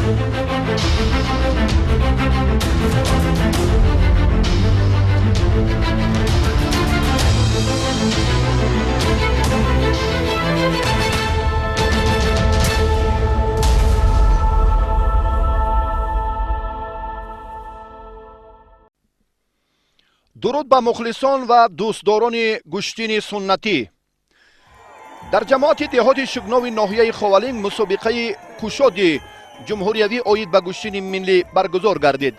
дуруд ба мухлисон ва дӯстдорони гӯштини суннатӣ. дар ҷамоати деҳоти шугнови ноҳияи ховалинг мусобиқаи кушоди ҷумҳуриявӣ оид ба гӯштини миллӣ баргузор гардид.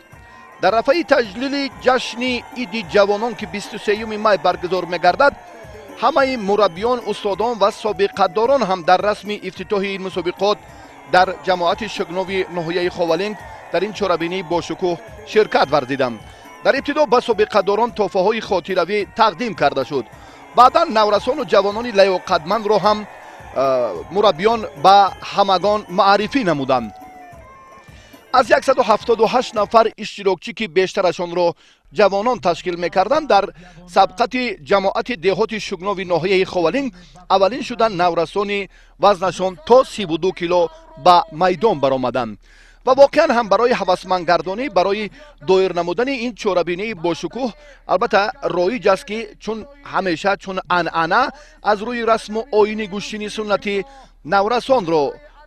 дар рафаи таҷлили ҷашни иди ҷавонон ки 23 май баргузор мегардад, ҳамаи мураббиён, устодон ва собиқадорон ҳам дар расми ифтитоҳи ин мусобиқот дар ҷамоати шугнови ноҳияи ховалинг дар ин чорабинии бошукӯҳ ширкат варзиданд. дар ибтидо ба собиқадорон тоҳфаҳои хотиравӣ тақдим карда шуд. баъдан наврасону ҷавонони лаёқатмандро ҳам мураббиён ба ҳамагон маърифӣ намуданд. аз 178 нафар иштирокчӣ ки бештарашонро ҷавонон ташкил мекарданд, дар сабқати ҷамоати деҳоти шугнови ноҳияи ховалинг аввалин шуда наврасони вазнашон то 32 кило ба майдон баромаданд. ва воқеан ҳам барои ҳавасмандгардонӣ, барои доир намудани ин чорабинии бошукӯҳ албатта роиҷ аст ки чун ҳамеша чун анъана аз рӯи расму оини гӯштини суннатӣ наврасонро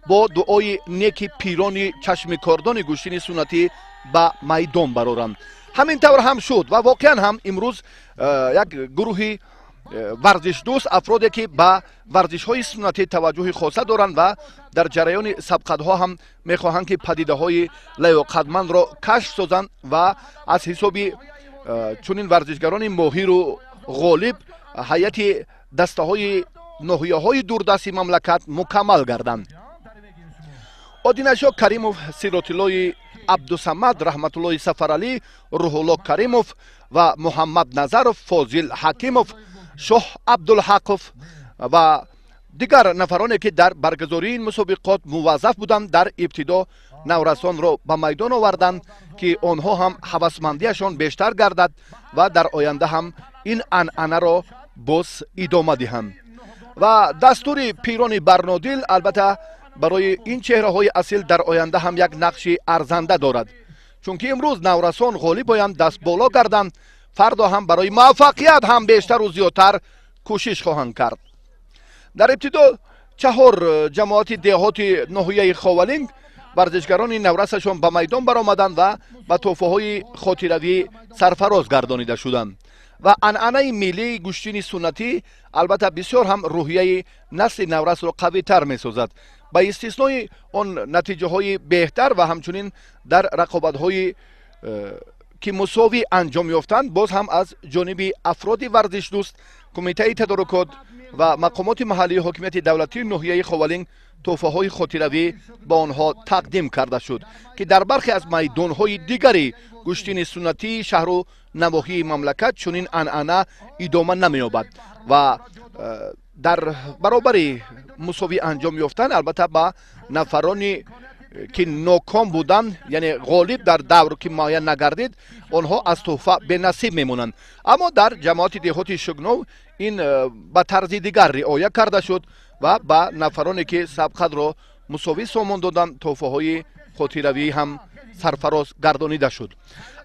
бо дуои неки пирони чашмикордони гӯштини суннатӣ ба майдон бароранд. ҳамин тавр ҳам шуд ва воқеан ҳам имрӯз як гурӯҳи варзишдӯст, афроде ки ба варзишҳои суннатӣ таваҷҷӯҳи хоса доранд ва дар ҷараёни сабқатҳо ҳам мехоҳанд ки падидаҳои лаёқатмандро кашф созанд ва аз ҳисоби чунин варзишгарони моҳиру ғолиб ҳайати дастаҳои ноҳияҳои дурдасти мамлакат мукаммал гарданд. одинашо Каримов, Сиротиллои Абдусамад, Раҳматуллои Сафаралӣ, Рӯҳулло Каримов ва Муҳаммад Назаров, Фозил Ҳакимов, Шоҳ Абдулҳақов ва дигар нафароне ки дар баргузории ин мусобиқот муваззаф буданд, дар ибтидо наврасонро ба майдон оварданд ки онҳо ҳам ҳавасмандиашон бештар гардад ва дар оянда ҳам ин анъанаро боз идома диҳанд. ва дастури пирони Барнодил албатта барои ин чеҳраҳои асил дар оянда ҳам як нақши арзанда дорад. чунки имрӯз наврасон ғолиб оянд, даст боло гарданд, фардо ҳам барои муваффақият ҳам бештару зиёдтар кӯшиш хоҳанд кард. дар ибтидо 4 ҷамоати деҳоти ноҳияи ховалинг варзишгарони наврасашон ба майдон баромаданд ва ба тоҳфаҳои хотиравӣ сарфароз гардонида шуданд. ва анъанаи миллии гӯштини суннатӣ албатта бисёр ҳам рӯҳияи насли наврасро қавитар месозад, ба истиснои он натиҷаҳои беҳтар ва ҳамчунин дар рақобатҳои ки мусовӣ анҷом ёфтанд, боз ҳам аз ҷониби афроди варзишдӯст, кумитаи тадорукот ва мақомоти маҳаллии ҳокимияти давлатии ноҳияи ховалинг тоҳфаҳои хотиравӣ ба онҳо тақдим карда шуд, ки дар бархе аз майдонҳои дигари гӯштини суннатии шаҳру навоҳии мамлакат чунин анъана идома намеёбад ва дар баробари мусовӣ анҷом ёфтан албатта ба нафарони ки ноком буданд, яъне ғолиб дар давр ки муайян нагардид, онҳо аз тӯҳфа бенасиб мемонанд. аммо дар ҷамоати деҳоти шугнов ин ба тарзи дигар риоя карда шуд ва ба нафароне ки сабқатро мусовӣ сомон доданд тоҳфаҳои хотиравӣ ҳам сарфароз гардонида шуд.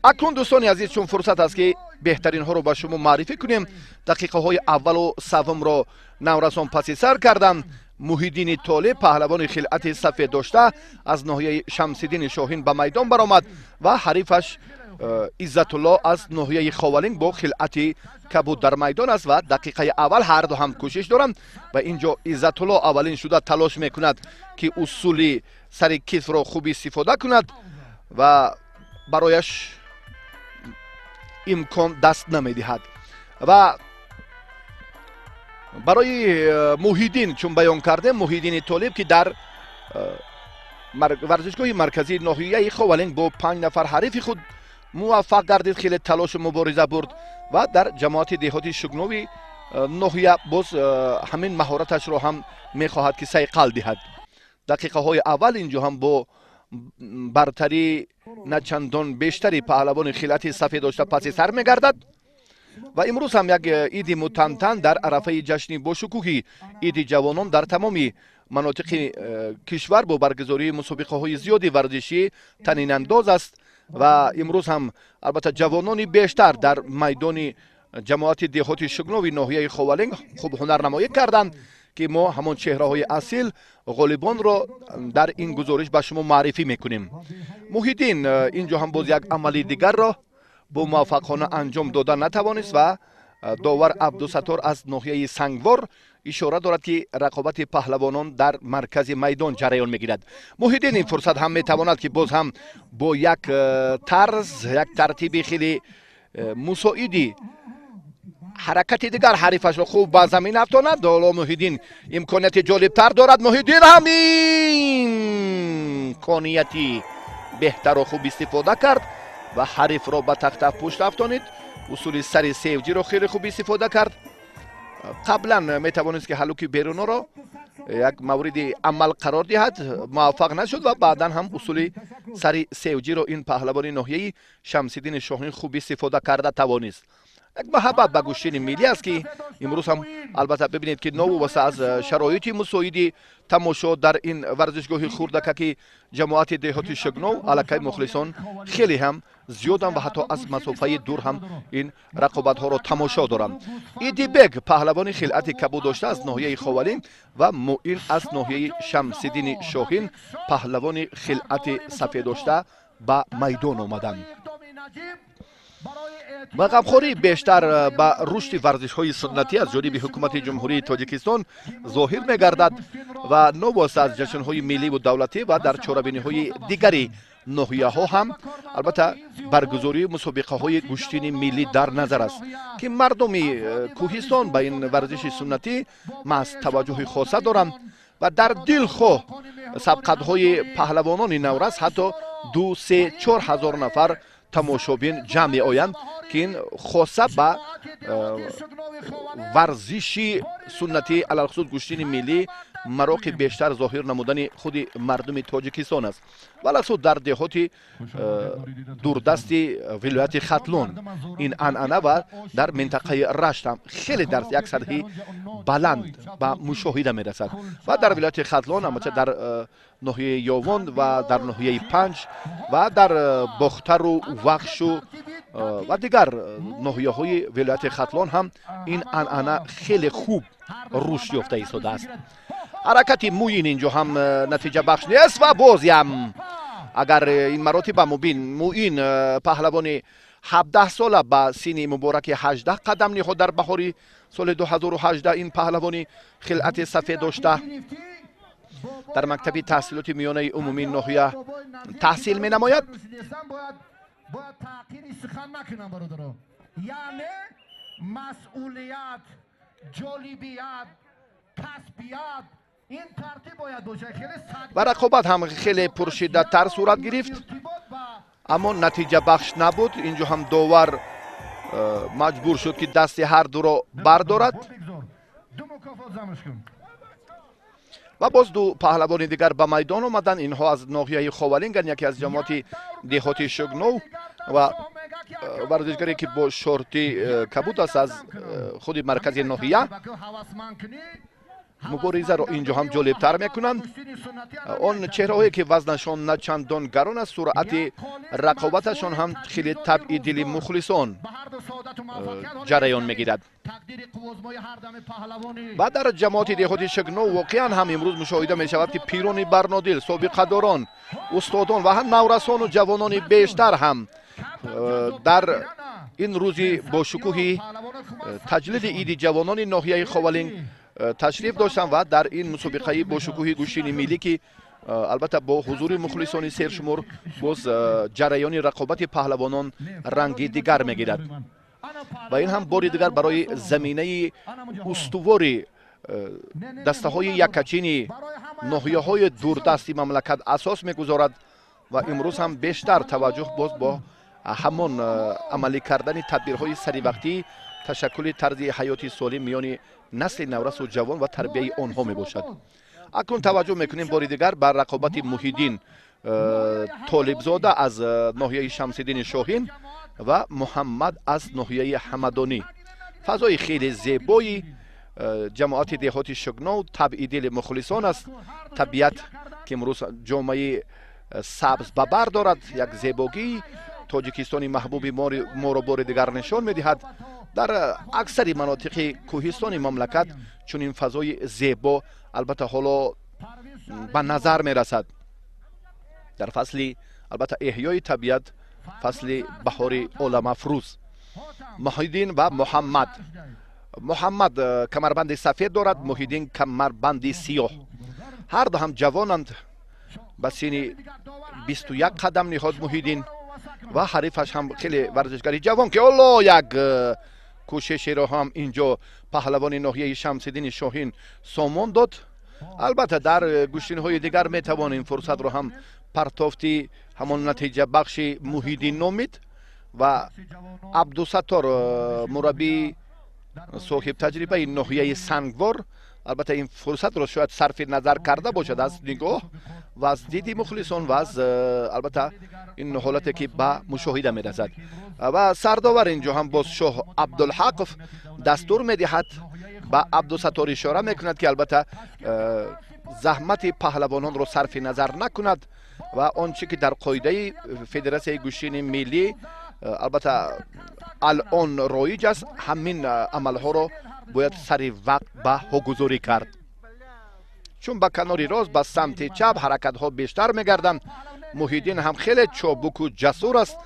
акнун дӯстони азиз, чун фурсат аст ки беҳтаринҳоро ба шумо маърифӣ кунем. дақиқаҳои аввалу саввумро наврасон паси сар карданд. муҳиддини толиб, паҳлавони хилъати сафеддошта аз ноҳияи Шамсиддини Шоҳин ба майдон баромад ва ҳарифаш Иззатулло аз ноҳияи Ховалинг бо хилъати кабуд дар майдон аст ва дақиқаи аввал ҳар ду ҳам кӯшиш доранд. ва инҷо Иззатулло аввалин шуда талош мекунад ки усули сари кифро хуб истифода кунад ва барояш имкон даст намедиҳад. ва барои муҳиддин чун баён кардем, муҳиддини толиб ки дар варзишгоҳи марказии ноҳияи Ховалинг бо 5 нафар ҳарифи худ муваффақ гардид, хеле талошу мубориза бурд ва дар ҷамоати деҳоти шугнови ноҳия боз ҳамин маҳораташро ҳам мехоҳад ки сайқал диҳад. дақиқаҳои аввал инҷо ҳам бо бартарӣ начандон бештари паҳлавони хилъати сафеддошта паси сар мегардад ва имрӯз ҳам як иди мутантан дар арафаи ҷашни бошукӯҳи иди ҷавонон дар тамоми مناطق کشور با برگزاری مسابقه های زیادی ورزشی طنین انداز است و امروز هم البته جوانان بیشتر در میدان جماعت دهات شگناوی ناحیه خاولنگ خوب هنرنمایی کردند که ما همان چهره های اصیل غالبان را در این گزارش به شما معرفی میکنیم. محیدین اینجا هم باز یک عملی دیگر را با موفقانه انجام دادن نتوانست و داور عبدالستار از ناحیه سنگوار اشاره دارد که رقابت پهلوانان در مرکز میدان جریان میگیرد. محیدین این فرصت هم میتواند که باز هم با یک ترتیب خیلی مساعدی حرکت دیگر حریفش را خوب به زمین افشاند. حالا محیدین امکانیت جالبتر دارد. محیدین همین امکانیتی بهتر و خوب استفاده کرد و حریف را به تخته پشت افشانید. اصول سری سیوجی را خیلی خوب استفاده کرد. قبلا میتوانست که هلوکی بیرون را یک مورد عمل قرار دهد، موفق نشد و بعدا هم اصول سری سیوجی را این پهلوان ناحیه شمس‌الدین شاهین خوب استفاده کرده توانست. یک محبت به گوشین ملی است که امروز هم البته ببینید که نوابسته از شرایط مساعد تماشا در این ورزشگاه خوردکه که جماعت دهات شگناو علاقه مخلصان خیلی هم زیادن و حتی از مسافه دور هم این رقابت ها را تماشا دارند. ایدی بگ پهلوان خلعت کبود داشته از ناحیه خاولین و معین از ناحیه شمس‌الدین شاهین پهلوان خلعت سفید داشته به میدان آمدند. و غمخوری بیشتر به رشد ورزش های سنتی از جانب حکومت جمهوری تاجیکستان ظاهر می‌گردد و نوباست از جشن های ملی و دولتی و در چاره‌بینی های دیگری ناحیه ها هم البته برگزاری مسابقه های گشتین ملی در نظر است که مردم کوهستان به این ورزش سنتی محض توجه خاصه دارند و در دل خواه سبقت های پهلوانان نورس حتی 2-3-4 هزار نفر تماشابین جمع آیند که این خاصه به ورزش سنتی علی خصوص گشتین ملی مراکز بیشتر ظاهر نمودن خود مردم تاجیکستان است و علاوه در دهات دوردست ولایت ختلون این انعنه و در منطقه رشت هم خیلی در یک سطح بلند به مشاهده میرسد و در ولایت ختلون هم در ناحیه یاوند و در ناحیه پنج و در باختر و وخش و دیگر ناحیه های ولایت ختلون هم این انعنه خیلی خوب رشد یافته ایستاده است. حرکت موین اینجا هم نتیجه بخش نیست و بازی هم اگر این مراتب مبین موین پهلوان 17 ساله به سین مبارک 18 قدم نهاد در بهاری سال 2018 این پهلوانی خلعت سفید داشته در مکتب تحصیلات میانه عمومی ناحیه تحصیل می نماید. یعنی مسئولیت، جالبیت، کسبیت این ترتیب باید باشه. و رقابت هم خیلی پرشدت تر صورت گرفت اما نتیجه بخش نبود. اینجا هم داور مجبور شد که دست هر دو را بردارد و باز دو پهلوان دیگر به میدان آمدند. اینها از ناحیه خاولنگ، یکی از جماعت دهات شگناو و ورزشگری که با شورتی کبود است از خود مرکز ناحیه. مبارزه را اینجا هم جالبتر میکنند. آن چهره‌هایی که وزنشان نه چندان گران است سرعت رقابتشان هم خیلی طبع دل مخلصان جریان میگیرد. و در جماعت دهات شگناو واقعا هم امروز مشاهده می شود که پیران برنادل، سابقه داران، استادان و هم نورسان و جوانان بیشتر هم در این روزی با شکوه تجلیل عید جوانان ناحیه خاولنگ تشریف داشتند و در این مسابقه با شکوه گشتین ملی که البته با حضور مخلصان سرشمار باز جریان رقابت پهلوانان رنگ دیگر میگیرد و این هم باری دیگر برای زمینه استواری دسته های یکچین ناحیه های دوردستی مملکت اساس میگذارد و امروز هم بیشتر توجه باز با همان عملی کردن تدبیرهای سری وقتی تشکل طرز حیاتی سالم میان نسل نورس و جوان و تربیت آنها می باشد. اکنون توجه میکنیم باری دیگر بر رقابت محیدین طالبزاده از ناحیه شمس‌الدین شاهین و محمد از ناحیه همدانی. فضای خیلی زیبایی ҷамоати деҳоти шугнов табъи дили мухлисон аст. табиат ки имрӯз ҷомаи сабз ба бар дорад, як зебогии тоҷикистони маҳбуби моро бори дигар нишон медиҳад. дар аксари манотиқи кӯҳистони мамлакат чунин фазои зебо албатта ҳоло ба назар мерасад. дар фасли албатта эҳёи табиат, фасли баҳори оламафрӯз. муҳиддин ва муҳаммад. муҳаммад камарбанди сафед дорад, муҳиддин камарбанди сиёҳ. ҳар ду ҳам ҷавонанд. ба синни 21 қадам ниҳод муҳиддин ва ҳарифаш ҳам хеле варзишгари ҷавон ки оло як кӯшишеро ҳам инҷо паҳлавони ноҳияи Шамсиддини Шоҳин сомон дод. албатта дар гӯштинҳои дигар метавонем фурсатро ҳам партофти ҳамон натиҷабахши муҳиддин номид ва Абдусаттор мураббии соҳибтаҷрибаи ноҳияи Сангвор албатта ин фурсатро шояд сарфи назар карда бошад аз нигоҳ ва аз диди мухлисон ва аз албатта ин ҳолате ки ба мушоҳида мерасад. ва сардовар инҷо ҳам боз Шоҳ Абдулҳақов дастур медиҳад, ба Абдусаттор ишора мекунад ки албатта заҳмати паҳлавононро сарфи назар накунад ва он чи ки дар қоидаи Федератсияи гӯштини миллӣ албатта алон роиҷ аст, ҳамин амалҳоро бояд сари вақт ба ҳогузорӣ кард. чун ба канори рост ба самти чап ҳаракатҳо бештар мегарданд. муҳиддин ҳам хеле чобуку ҷасур аст.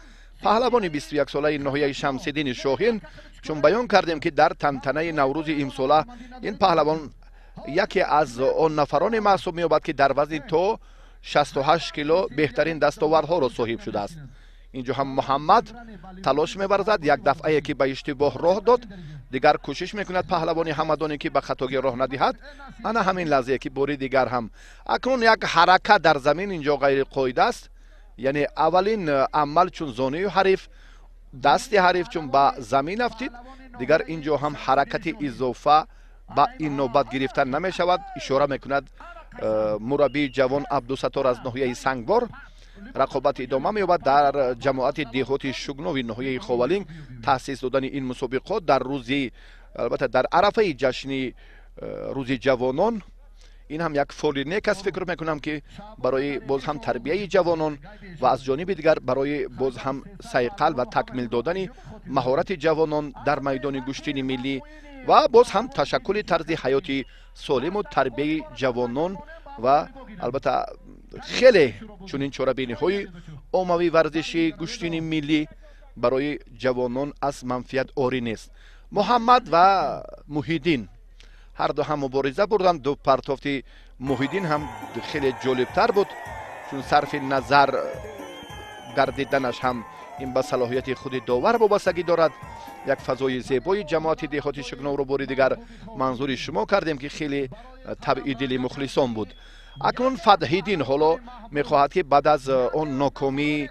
паҳлавони 21 солаи ноҳияи Шамсиддини Шоҳин, чун баён кардем ки дар тантанаи наврӯзи имсола ин паҳлавон яке аз он нафароне маҳсуб меёбад ки дар вазни то 68 кило беҳтарин дастовардҳоро соҳиб шудааст. инҷо ҳам муҳаммад талош меварзад, як дафъае ки ба иштибоҳ роҳ дод, дигар кӯшиш мекунад паҳлавони ҳамадоне ки ба хатоге роҳ надиҳад. ана ҳамин лаҳзае ки бори дигар ҳам акнун як ҳаракат дар замин инҷо ғайриқоида аст. яъне аввалин амал чун зонаи ҳариф, дасти ҳариф чун ба замин афтид, дигар инҷо ҳам ҳаракати изофа ба ин нобат гирифта намешавад. ишора мекунад мураббии ҷавон Абдусаттор аз ноҳияи Сангвор. рақобат идома меёбад дар ҷамоати деҳоти шугнови ноҳияи Ховалинг. таъсис додани ин мусобиқот дар рӯзи албатта дар арафаи ҷашни рӯзи ҷавонон, ин ҳам як фоли нек аст. фикр мекунам ки барои боз ҳам тарбияи ҷавонон ва аз ҷониби дигар барои боз ҳам сайқал ва такмил додани маҳорати ҷавонон дар майдони гӯштини миллӣ ва боз ҳам ташаккули тарзи ҳаёти солиму тарбияи ҷавонон ва албатта хеле чунин чорабиниҳои оммавии варзиши гӯштини миллӣ барои ҷавонон аз манфиат орӣ нест. муҳаммад ва муҳиддин ҳар ду ҳам мубориза бурданд. ду партофти муҳиддин ҳам хеле ҷолибтар буд, чун сарфи назар гардиданаш ҳам ин ба салоҳияти худи довар вобастагӣ дорад. як фазои зебои ҷамоати деҳоти шугновро бори дигар манзури шумо кардем ки хеле табъи дили мухлисон буд. акнун Фатҳиддин ҳоло мехоҳад ки баъд аз он нокомии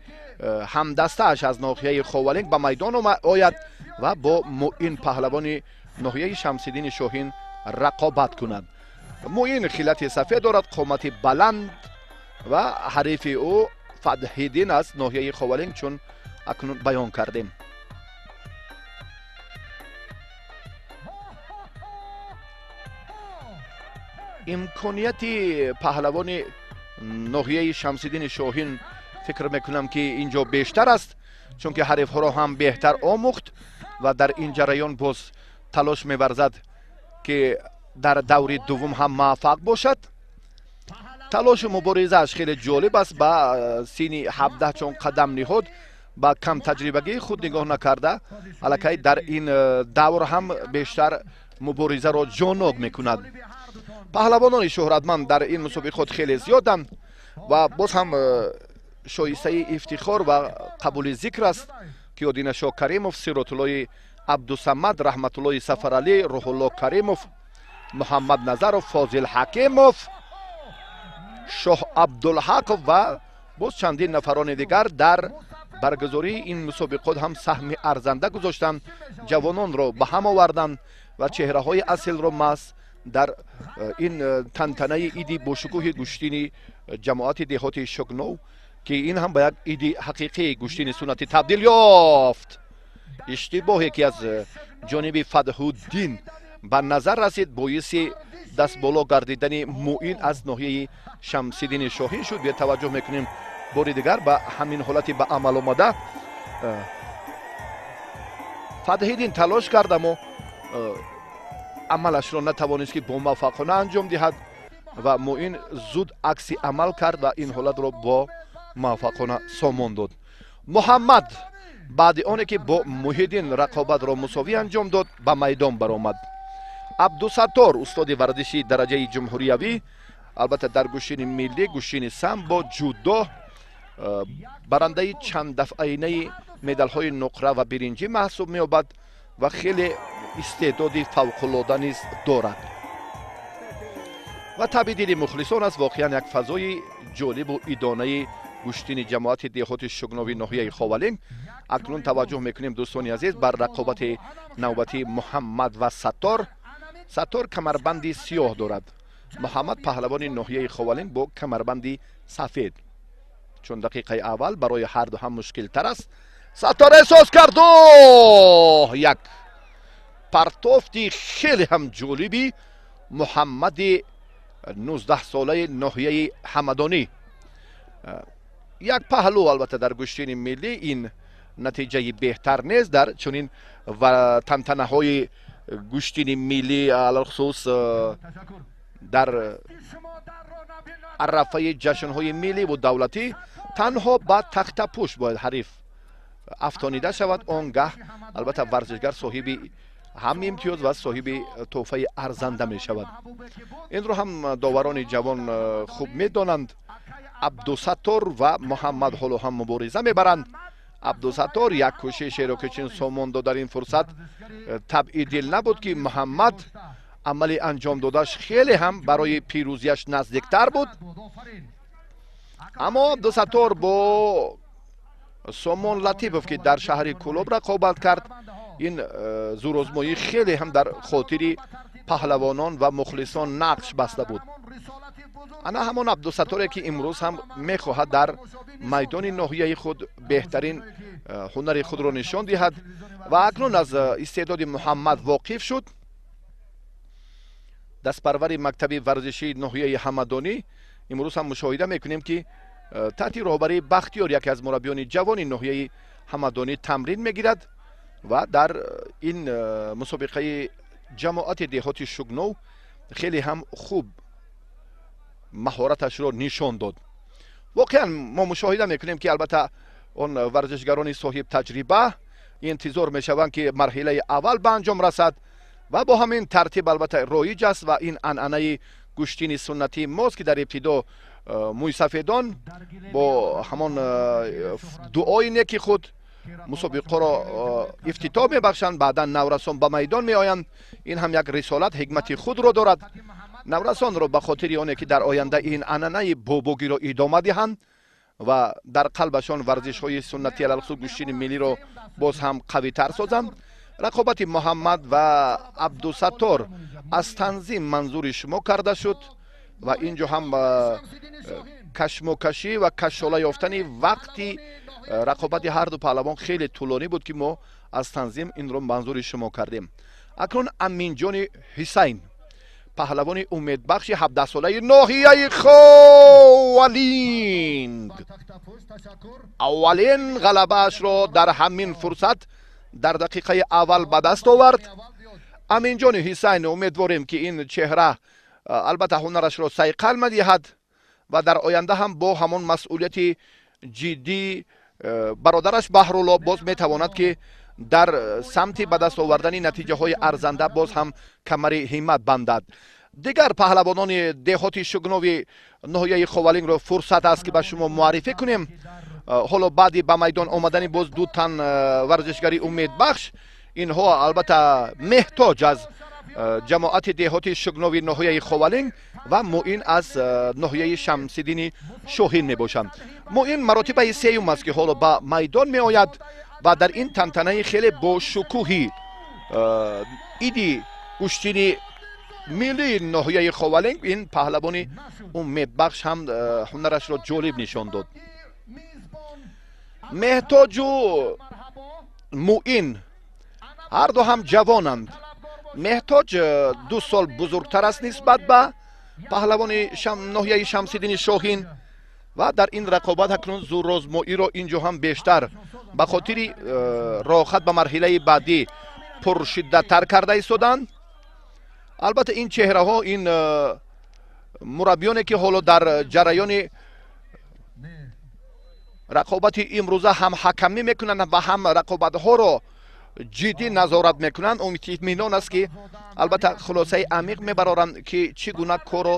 ҳамдастааш аз ноҳияи Ховалинг ба майдон ояд ва бо муин паҳлавони ноҳияи Шамсиддини Шоҳин рақобат кунад. муин хилати сафед дорад, қомати баланд ва ҳарифи ӯ Фатҳиддин аз ноҳияи Ховалинг чун акнун баён кардем. имконияти паҳлавони ноҳияи Шамсиддини Шоҳин фикр мекунам ки инҷо бештар аст, чунки ҳарифҳоро ҳам беҳтар омӯхт ва дар ин ҷараён боз талош меварзад ки дар даври дуввум ҳам муваффақ бошад. талошу муборизааш хеле ҷолиб аст. ба синни 17 чун қадам ниҳод, ба кам таҷрибагии худ нигоҳ накарда аллакай дар ин давр ҳам бештар муборизаро ҷонок мекунад. паҳлавонони шӯҳратманд дар ин мусобиқот хеле зиёданд ва боз ҳам шоистаи ифтихор ва қабули зикр аст ки Одинашоҳ Каримов, Сиротуллои Абдусамад, Раҳматуллои Сафаралӣ, Рӯҳуллоҳ Каримов, Муҳаммад Назаров, Фозил Ҳакимов, Шоҳ Абдулҳақов ва боз чандин нафарони дигар дар баргузории ин мусобиқот ҳам саҳми арзанда гузоштанд. ҷавононро ба ҳам оварданд ва чеҳраҳои асилро маҳз дар ин тантанаи иди бошукӯҳи гӯштини ҷамоати деҳоти шугнов ки ин ҳам ба як иди ҳақиқии гӯштини суннатӣ табдил ёфт. иштибоҳе ки аз ҷониби Фатҳуддин ба назар расид боиси дастболо гардидани муин аз ноҳияи Шамсиддини Шоҳин шуд. бе таваҷҷӯҳ мекунем бори дигар ба ҳамин ҳолати ба амал омада. Фатҳиддин талош кард, аммо амалашро натавонист ки бо муваффақона анҷом диҳад ва муин зуд акси амал кард ва ин ҳолатро бо муваффақона сомон дод. муҳаммад баъди оне ки бо Муҳиддин рақобатро мусовӣ анҷом дод, ба майдон баромад. Абдусаттор устоди варзиши дараҷаи ҷумҳуриявӣ, албатта дар гӯшини миллӣ, гӯшини самбо, ҷудо, барандаи чанддафъаинаи медалҳои нуқра ва биринҷӣ маҳсуб меёбад ва хеле истеъдоди фавқулода низ дорад. ва таби диди мухлисон аст воқеан як фазои ҷолибу идонаи гӯштини ҷамоати деҳоти шугнови ноҳияи Ховалинг. акнун таваҷҷӯҳ мекунем дӯстони азиз бар рақобати навбатии Муҳаммад ва Саттор. Саттор камарбанди сиёҳ дорад. муҳаммад паҳлавони ноҳияи Ховалинг бо камарбанди сафед. чун дақиқаи аввал барои ҳарду ҳам мушкилтар аст. Саттор эҳсос кард як партофти хеле ҳам ҷолиби Муҳаммади 19-солаи ноҳияи Ҳамадонӣ. як паҳлӯ албатта дар гӯштини миллӣ ин натиҷаи беҳтар нест. дар чунин тантанаҳои гӯштини миллӣ алахусус дар арафаи ҷашнҳои милливу давлатӣ танҳо ба тахтапӯш бояд ҳариф афтонида шавад. он гаҳ албатта варзишгар соҳиби ҳам имтиёз ва соҳиби тӯҳфаи арзанда мешавад. инро ҳам доварони ҷавон хуб медонанд. Абдусаттор ва Муҳаммад ҳоло ҳам мубориза мебаранд. Абдусаттор як кӯшишеро ки чин сомон дод дар ин фурсат табъи дил набуд ки Муҳаммад амали анҷом додаш хеле ҳам барои пирӯзияш наздиктар буд. аммо Абдусаттор бо Сомон Латипов ки дар шаҳри Кӯлоб рақобат кард, ин зӯрозмоӣ хеле ҳам дар хотири паҳлавонон ва мухлисон нақш баста буд. ана ҳамон Абдусатторе ки имрӯз ҳам мехоҳад дар майдони ноҳияи худ беҳтарин ҳунари худро нишон диҳад ва акнун аз истеъдоди Муҳаммад воқиф шуд. дастпарвари мактаби варзишии ноҳияи Ҳамадонӣ имрӯз ҳам мушоҳида мекунем ки таҳти роҳбарии Бахтиёр, яке аз мураббиёни ҷавони ноҳияи Ҳамадонӣ тамрин мегирад ва дар ин мусобиқаи ҷамоати деҳоти Шугнов хеле ҳам хуб маҳораташро нишон дод. воқеан мо мушоҳида мекунем ки албатта он варзишгарони соҳиб таҷриба интизор мешаванд ки марҳилаи аввал ба анҷом расад ва бо ҳамин тартиб албатта роиҷ аст ва ин анъанаи гӯштини суннатии мост ки дар ибтидо мӯйсафедон бо ҳамон дуои неки худ мусобиқаро ифтитоҳ мебахшанд, баъдан наврасон ба майдон меоянд. ин ҳам як рисолат ҳикмати худро дорад. наврасонро ба хотири оне ки дар оянда ин анъанаи бобогиро идома диҳанд ва дар қалбашон варзишҳои суннатӣ алалхусус гӯштини миллиро боз ҳам қавитар созанд. рақобати Муҳаммад ва Абдусаттор аз танзим манзури шумо карда шуд ва инҷо ҳам кашмокашӣ ва кашола ёфтани вақти рақобати ҳарду паҳлавон хеле тӯлонӣ буд ки мо аз танзим инро манзури шумо кардем. акнун Аминҷони Ҳусайн, паҳлавони умедбахши 17-солаи ноҳияи Ховалинг, аввалин ғалабаашро дар ҳамин фурсат дар дақиқаи аввал ба даст овард. Аминҷони Ҳусайн умедворем ки ин чеҳра албатта ҳунарашро сайқал медиҳад ва дар оянда ҳам бо ҳамон масъулияти ҷиддӣ бародараш Баҳрулло боз метавонад ки дар самти ба даст овардани натиҷаҳои арзанда боз ҳам камари ҳиммат бандад. дигар паҳлавонони деҳоти шугнови ноҳияи Ховалингро фурсат аст ки ба шумо муаррифӣ кунем. ҳоло баъди ба майдон омадани боз ду тан варзишгари умедбахш, инҳо албатта меҳтоҷ аз ҷамоати деҳоти шугнови ноҳияи Ховалинг ва муин аз ноҳияи Шамсиддини Шоҳин мебошанд. муин маротибаи сеюм аст ки ҳоло ба майдон меояд ва дар ин тантанаи хеле бошукӯҳи иди гӯштини миллии ноҳияи Ховалинг ин паҳлавони умедбахш ҳам ҳунарашро ҷолиб нишон дод. меҳтоҷу муин ҳарду ҳам ҷавонанд меҳтоҷ 2 сол бузургтар аст нисбат ба паҳлавони ноҳияи Шамсиддини Шоҳин ва дар ин рақобат акнун зӯрозмоиро инҷо ҳам бештар ба хотири роҳхат ба марҳилаи баъдӣ пуршиддаттар карда истоданд. албатта ин чеҳраҳо, ин мураббиёне ки ҳоло дар ҷараёни рақобати имрӯза ҳам ҳакамӣ мекунанд ва ҳам рақобатҳоро ҷиддӣ назорат мекунанд, умидминон аст ки албатта хулосаи амиқ мебароранд ки чӣ гуна корро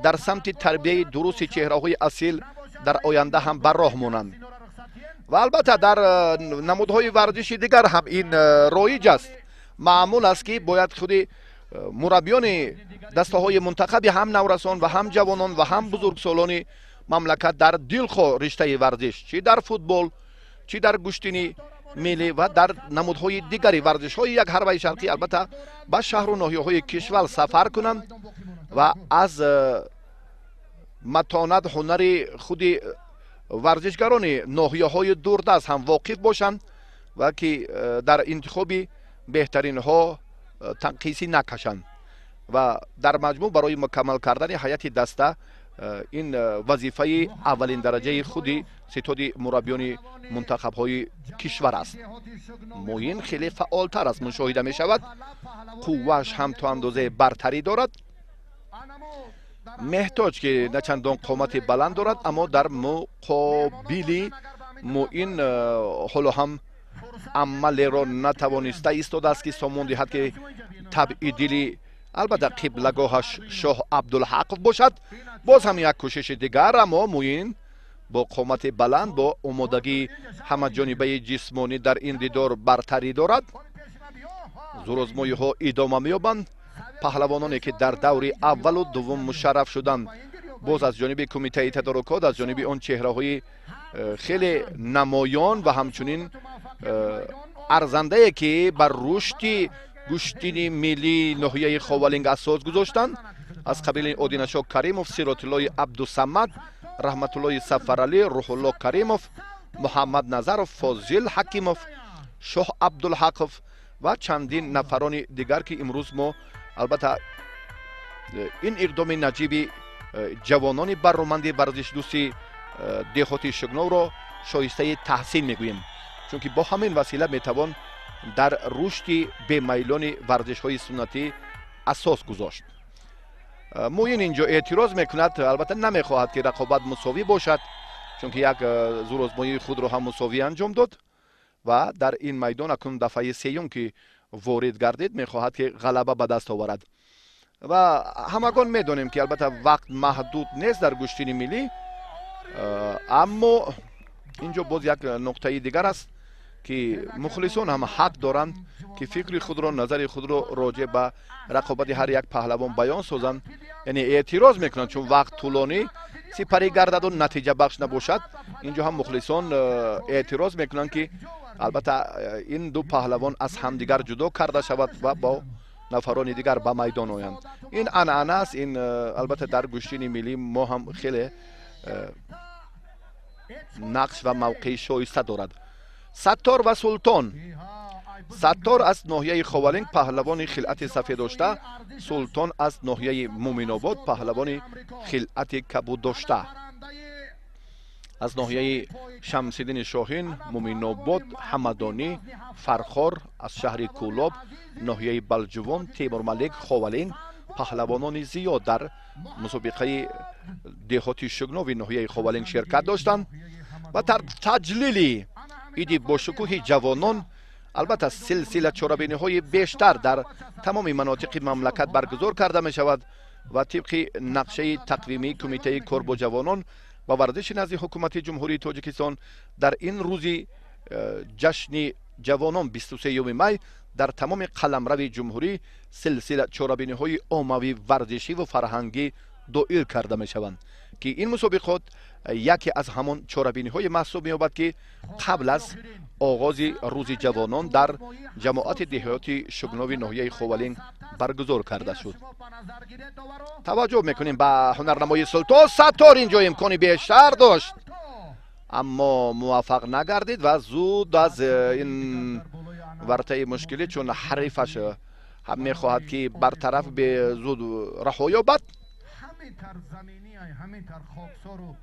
дар самти тарбияи дурусти чеҳраҳои асил дар оянда ҳам бар роҳ монанд. ва албатта дар намудҳои варзиши дигар ҳам ин роиҷ аст. маъмул аст ки бояд худи мураббиёни дастаҳои мунтахаби ҳам наврасон ва ҳам ҷавонон ва ҳам бузургсолони мамлакат дар дилхо риштаи варзиш, чӣ дар футбол, чӣ дар гӯштини миллӣ ва дар намудҳои дигари варзишҳои як ҳарбаи шарқӣ албатта ба шаҳру ноҳияҳои кишвар сафар кунанд ва аз матонат ҳунари худи варзишгарони ноҳияҳои дурдаст ҳам воқиф бошанд ва ки дар интихоби беҳтаринҳо танқисӣ накашанд ва дар маҷмӯъ барои мукаммал кардани ҳайати даста ин вазифаи аввалин дараҷаи худи ситоди мураббиёни мунтахабҳои кишвар аст. муин хеле фаъолтар аст мушоҳида мешавад, қуввааш ҳам то андозае бартарӣ дорад. меҳтоҷ ки на чандон қомати баланд дорад, аммо дар муқобили муин ҳоло ҳам амалеро натавониста истодааст ки сомон диҳад ки табъи дили албатта қиблагоҳаш шоҳ Абдулҳақов бошад. боз ҳам як кӯшиши дигар, аммо муин бо қомати баланд, бо омодагии ҳамаҷонибаи ҷисмонӣ дар ин дидор бартарӣ дорад. зӯрозмоиҳо идома меёбанд. паҳлавононе ки дар даври аввалу дуввум мушарраф шуданд, боз аз ҷониби кумитаи тадорукот, аз ҷониби он чеҳраҳои хеле намоён ва ҳамчунин арзандае ки бар рушди гӯштини миллии ноҳияи Ховалинг асос гузоштанд, аз қабили Одинашо Каримов, Сиротиллои Абдусамад, Раҳматуллои Сафаралӣ, Рӯҳулло Каримов, Муҳаммад Назаров, Фозил Ҳакимов, Шоҳ Абдулҳақов ва чандин нафарони дигар ки имрӯз мо албатта ин иқдоми наҷиби ҷавонони барроманди варзишдӯсти деҳоти Шугновро шоистаи таҳсин мегӯем, чунки бо ҳамин васила метавон дар рушди бемайлони варзишҳои суннатӣ асос гузошт. муин инҷо эътироз мекунад, албатта намехоҳад ки рақобат мусовӣ бошад, чунки як зӯрозмоии худро ҳам мусовӣ анҷом дод ва дар ин майдон акнун дафъаи сеюм ки ворид гардид, мехоҳад ки ғалаба ба даст оварад. ва ҳамагон медонем ки албатта вақт маҳдуд нест дар гӯштини миллӣ, аммо инҷо боз як нуқтаи дигар аст ки мухлисон ҳам ҳақ доранд ки фикри худро, назари худро роҷеъ ба рақобати ҳар як паҳлавон баён созанд, яъне эътироз мекунанд чун вақт тӯлонӣ сипарӣ гардаду натиҷабахш набошад. инҷо ҳам мухлисон эътироз мекунанд ки албатта ин ду паҳлавон аз ҳамдигар ҷудо карда шавад ва бо нафарони дигар ба майдон оянд. ин анъана аст. ин албатта дар гӯштини миллӣ мо ҳам хеле нақш ва мавқеи шоиста дорад. Саттор ва Султон. Саттор аз ноҳияи Ховалинг паҳлавони хилъати сафедошта, Султон аз ноҳияи Муминобод паҳлавони хилъати кабуддошта. аз ноҳияи Шамсиддини Шоҳин, Муминобод, Ҳамадонӣ, Фархор, аз шаҳри Кӯлоб, ноҳияи Балҷувон, Темурмалик, Ховалинг паҳлавонони зиёд дар мусобиқаи деҳоти Шугнови ноҳияи Ховалинг ширкат доштанд ва дар таҷлили иди бошукӯҳи ҷавонон албатта силсила чорабиниҳои бештар дар тамоми манотиқи мамлакат баргузор карда мешавад ва тибқи нақшаи тақвимии кумитаи кор бо ҷавонон ва варзиши назди ҳукумати ҷумҳурии Тоҷикистон дар ин рӯзи ҷашни ҷавонон 23 май дар тамоми қаламрави ҷумҳурӣ силсила чорабиниҳои оммавӣ варзишиву фарҳангӣ доир карда мешаванд ки ин мусобиқот яке аз ҳамон чорабиниҳое маҳсуб меёбад ки қабл аз оғози рӯзи ҷавонон дар ҷамоати деҳоти Шугнови ноҳияи Ховалинг баргузор карда шуд. таваҷҷӯҳ мекунем ба ҳунарнамои Султон. Саттор инҷо имкони бештар дошт, аммо муваффақ нагардид ва зуд аз ин вартаи мушкилӣ чун ҳарифаш هم میخواهد که برطرف به زود رها یابد. همین تر زمینی های همین تر خاکسار و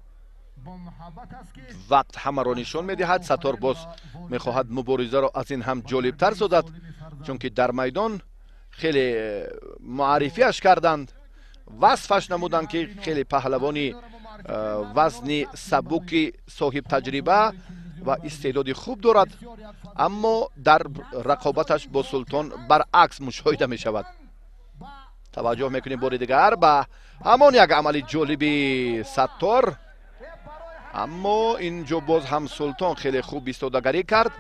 با محبت است که وقت همه را نشان میدهد. ستار باز میخواهد مبارزه را از این هم جالبتر سازد، چون که در میدان خیلی معرفیش کردند، وصفش نمودند که خیلی پهلوانی وزن سبک صاحب تجربه و استعداد خوب دارد، اما در رقابتش با سلطان برعکس مشاهده می شود. توجه میکنیم بار دیگر به همان یک عمل جالبی ستار، اما اینجا باز هم سلطان خیلی خوب ایستادگی کرد.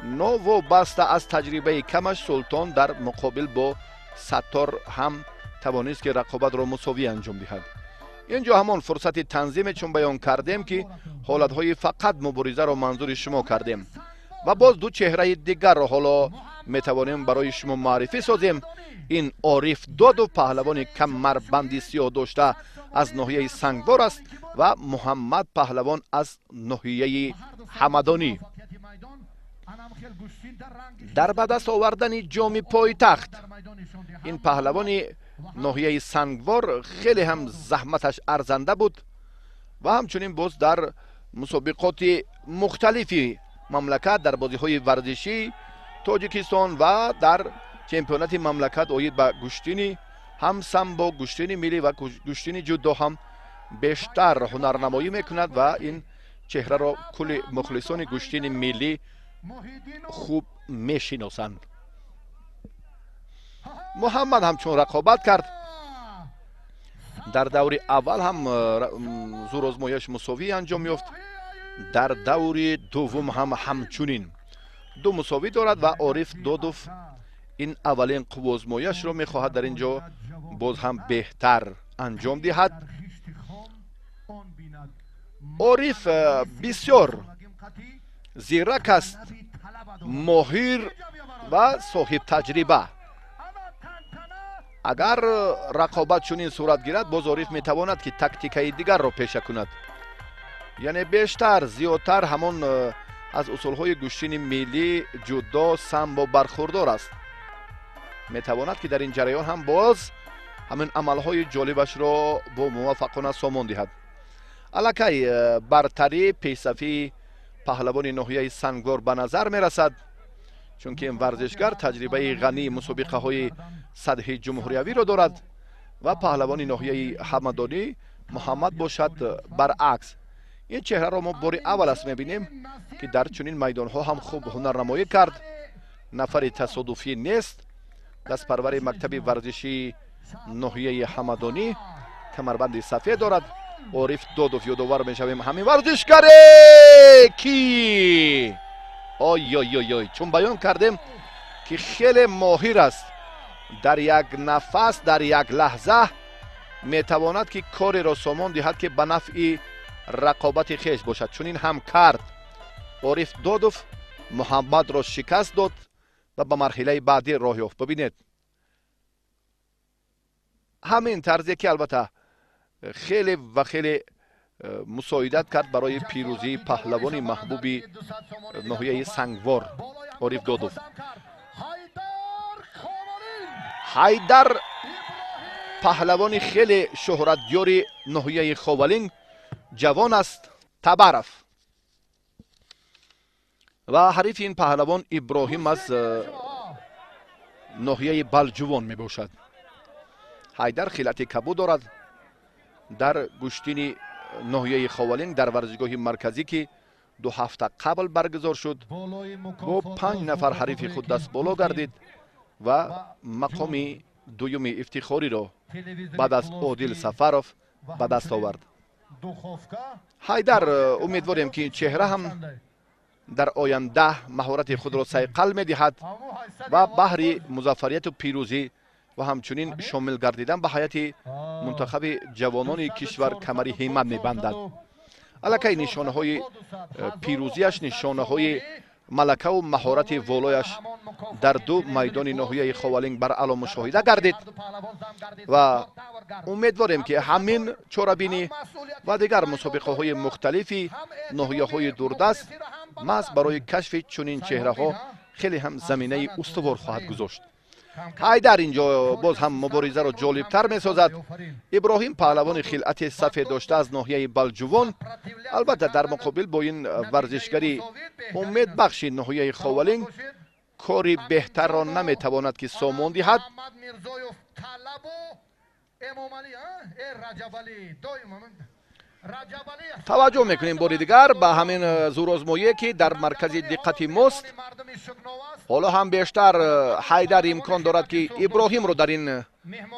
نوابسته از تجربه کمش سلطان در مقابل با ستار هم توانست که رقابت را مساوی انجام دهد. اینجا همان فرصت تنظیم چون بیان کردیم که حالتهای فقط مبارزه را منظور شما کردیم و باز دو چهره دیگر را حالا میتوانیم برای شما معرفی سازیم. این عارف دادو پهلوان کمربندی سیاه داشته از ناحیه سنگبار است و محمد پهلوان از ناحیه حمدانی. در به دست آوردن جام پایتخت این پهلوان ناحیه سنگبار خیلی هم زحمتش ارزنده بود و همچنین باز در مسابقات مختلفی مملکت در بازی‌های ورزشی تاجیکستان و در چمپیونات مملکت آید به گشتین هم سامبو، گشتین ملی و گشتین جودو هم بیشتر هنرنمایی میکند و این چهره را کل مخلصان گشتین ملی خوب میشناسند. محمد همچون رقابت کرد، در دور اول هم زور آزمایش مساوی انجام یافت، در دور دوم هم همچنین دو مساوی دارد و عارف دادوف این اولین قوه آزمایش را میخواهد در اینجا باز هم بهتر انجام دهد. عارف بسیار زیرک است، ماهر و صاحب تجربه. اگر رقابت چنین صورت گیرد باز عارف میتواند که تکتیکای دیگر را پیشه کند، یعنی بیشتر زیادتر همان از اصولهای گشتین ملی جودو سامبو برخوردار است. میتواند که در این جریان هم باز همین عملهای جالبش را با موفقانه سامان دهد. الکی برتری پیشصفی پهلوان ناحیه سنگبار به نظر میرسد، چون که این ورزشگر تجربه غنی مسابقه های سطح جمهوریوی را دارد و پهلوان ناحیه حمدانی محمد باشد برعکس. این چهره را ما بار اول است میبینیم که در چنین میدان ها هم خوب هنرنمایی کرد. نفر تصادفی نیست، دست پرور مکتب ورزشی ناحیه حمدانی، کمربند سفید دارد. عارف دادوف یادآور میشویم همین ورزشگره کی آی چون بیان کردیم که خیلی ماهر است، در یک نفس در یک لحظه میتواند که کاری را سامان دهد که به نفع رقابت خیش باشد. چون این هم کرد. عارف دادوف محمد را شکست داد و به مرحله بعدی راه یافت. ببینید همین طرزی که البته خیلی و خیلی مساعدت کرد برای پیروزی پهلوان محبوبی ناحیه سنگبار عارف دادوف. حیدر پهلوان خیلی شهرت یاری ناحیه خاولین جوان است، تبرف و حریف این پهلوان ابراهیم از ناحیه بلجوان می باشد. حیدر خیلت کبو دارد. در گشتین ناحیه خاولین در ورزشگاه مرکزی که 2 هفته قبل برگزار شد با 5 نفر حریف خود دست بالا گردید و مقام دوم افتخاری را بعد از عادل سفروف به دست آورد. حیدر امیدواریم که این چهره هم در آینده مهارت خود را صیقل می دهد و بهر موفقیت و پیروزی و همچنین شامل گردیدن به حیات منتخب جوانان کشور کمری همت می بندد. الکی نشانه های پیروزیش، نشانه های ملکه و مهارت والایش در دو میدان ناحیه خاولین بر اعلی مشاهده گردید و امیدواریم که همین چاره‌بینی و دیگر مسابقه های مختلفی ناحیه های دوردست محض برای کشف چنین چهره ها خیلی هم زمینه استوار خواهد گذاشت. ҳайдар инҷо боз ҳам муборизаро ҷолибтар месозад. иброҳим паҳлавони хилъати сафед дошта аз ноҳияи балҷувон, албатта дар муқобил бо ин варзишгари умедбахши ноҳияи ховалинг кори беҳтарро наметавонад ки сомон диҳад. таваҷҷӯҳ мекунем бори дигар ба ҳамин зӯрозмоие ки дар маркази диққати мост. ҳоло ҳам бештар ҳайдар имкон дорад ки иброҳимро дар ин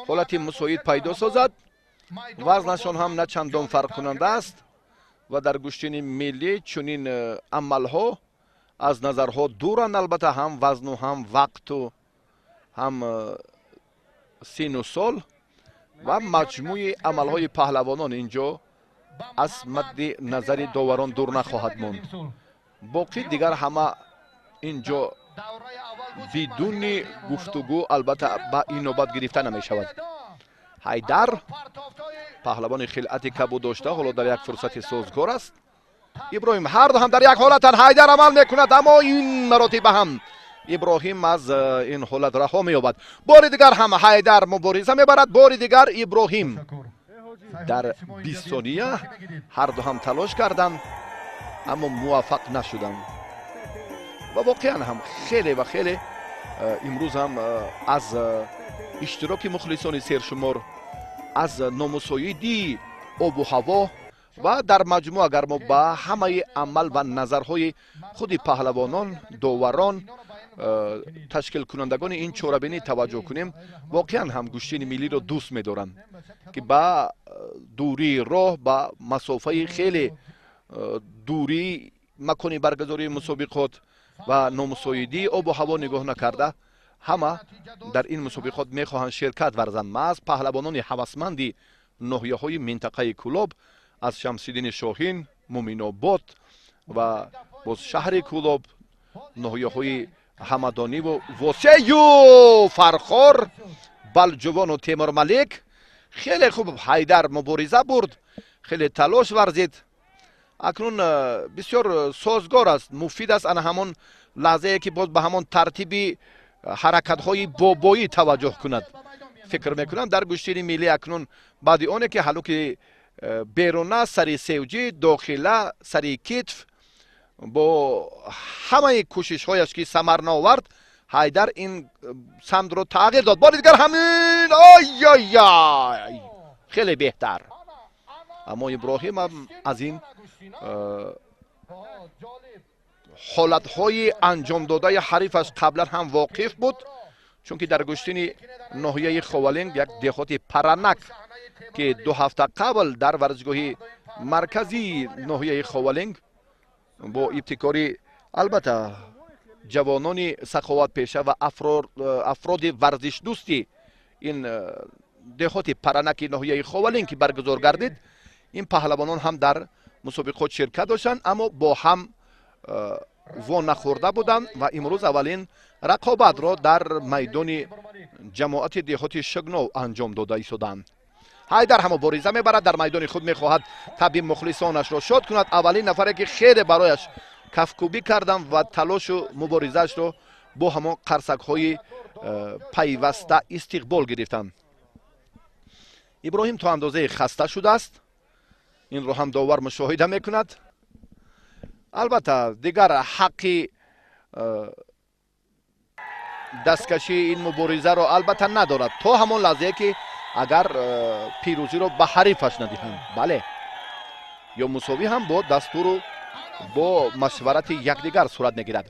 ҳолати мусоид пайдо созад. вазнашон ҳам на чандон фарқкунанда аст ва дар гӯштини миллӣ чунин амалҳо аз назарҳо дуранд. албатта ҳам вазну ҳам вақту ҳам сину сол ва маҷмӯи амалҳои паҳлавонон инҷо аз мадди назари доварон дур нахоҳад монд. боқӣ дигар ҳама инҷо бидуни гуфтугӯ албатта ба инобат гирифта намешавад. ҳайдар паҳлавони хилъати кабуд дошта ҳоло дар як фурсати созгор аст. иброҳим ҳарду ҳам дар як ҳолатан. ҳайдар амал мекунад, аммо ин маротиба ҳам иброҳим аз ин ҳолат раҳо меёбад. бори дигар ҳам ҳайдар мубориза мебарад. бори дигар иброҳим. дар 20 сония ҳарду ҳам талош карданд, аммо муваффақ нашуданд. ва воқеан ҳам хеле ва хеле имрӯз ҳам аз иштироки мухлисони сершумор, аз номусоиди обу ҳаво ва дар маҷмӯъ агар мо ба ҳамаи амал ва назарҳои худи паҳлавонон, доварон, ташкилкунандагони ин чорабинӣ таваҷҷӯҳ кунем, воқеан ҳам гӯштини миллиро дӯст медоранд ки ба дурии роҳ, ба масофаи хеле дурии макони баргузории мусобиқот ва номусоидии обу ҳаво нигоҳ накарда ҳама дар ин мусобиқот мехоҳанд ширкат варзанд. маъз паҳлавонони ҳавасманди ноҳияҳои минтақаи Кӯлоб аз Шамсиддини Шоҳин, Муминобод ва боз шаҳри Кӯлоб, ноҳияҳои ҳамадониву восею Фархор, Балҷувону Темурмалик. хеле хуб ҳайдар мубориза бурд, хеле талош варзид. акнун бисёр созгор аст, муфид аст ана ҳамон лаҳзае ки боз ба ҳамон тартиби ҳаракатҳои бобоӣ таваҷҷӯҳ кунад. фикр мекунам дар гӯштини миллӣ акнун баъди оне ки ҳалуки беруна, сари севҷӣ, дохила, сари китф, бо ҳамаи кӯшишҳояш ки самар наовард, ҳайдар ин самтро тағйир дод. бори дигар ҳамин ой хеле беҳтар. аммо иброҳим ҳам аз ин ҳолатҳои анҷомдодаи ҳарифаш қаблан ҳам воқиф буд, чунки дар гӯштини ноҳияи ховалинг як деҳоти паранак ки 2 ҳафта қабл дар варзишгоҳи марказии ноҳияи ховалинг бо ибтикори албатта ҷавонони саховатпеша ва афроди варзишдӯсти ин деҳоти паранаки ноҳияи ховалинг ки баргузор гардид, ин паҳлавонон ҳам дар мусобиқот ширкат доштанд, аммо бо ҳам вонахӯрда буданд ва имрӯз аввалин рақобатро дар майдони ҷамоати деҳоти Шигнов анҷом дода истоданд. ҳайдар ҳам мубориза мебарад, дар майдони худ мехоҳад таби мухлисонашро шод кунад. аввалин нафаре ки хеле барояш кафкӯбӣ карданд ва талошу муборизаашро бо ҳамон қарсакҳои пайваста истиқбол гирифтанд. иброҳим то андозае хаста шудааст, инро ҳам довар мушоҳида мекунад. албатта дигар ҳаққи дасткашии ин муборизаро албатта надорад то ҳамон лаҳзае ки агар пирӯзиро ба ҳарифаш надиҳанд, бале, ё мусовӣ ҳам бо дастуру бо машварати якдигар сурат мегирад.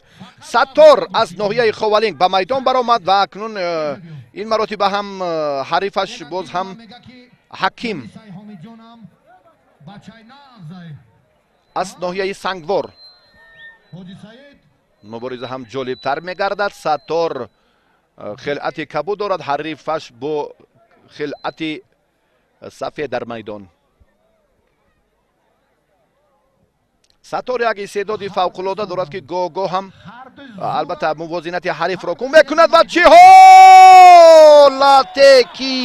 Саттор аз ноҳияи ховалинг ба майдон баромад ва акнун ин маротиба ҳам ҳарифаш боз ҳам ҳаким аз ноҳияи сангвор. мубориза ҳам ҷолибтар мегардад. Саттор хилъати кабуд дорад, ҳарифаш бо хилъати сафед дар майдон. Саттор як истеъдоди фавқулода дорад ки гоҳ-гоҳ ҳам албатта мувозинати ҳарифро кун мекунад ва чӣ ҳолате ки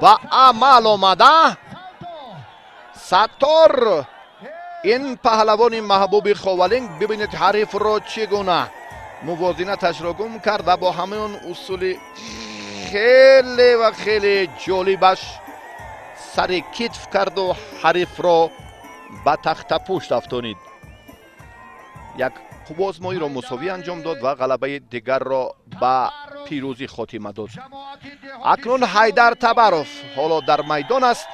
ба амал омада. Саттор ин паҳлавони маҳбуби ховалинг, бибинед ҳарифро чӣ гуна мувозинаташ ро гум кард ва бо ҳамаон усули хеле ва хеле ҷолибаш сари китф карду ҳарифро ба тахтапушт афтонид. як қувозмоиро мусовӣ анҷом дод ва ғалабаи дигарро ба пирӯзӣ хотима дод. акнун ҳайдар табаров ҳоло дар майдон аст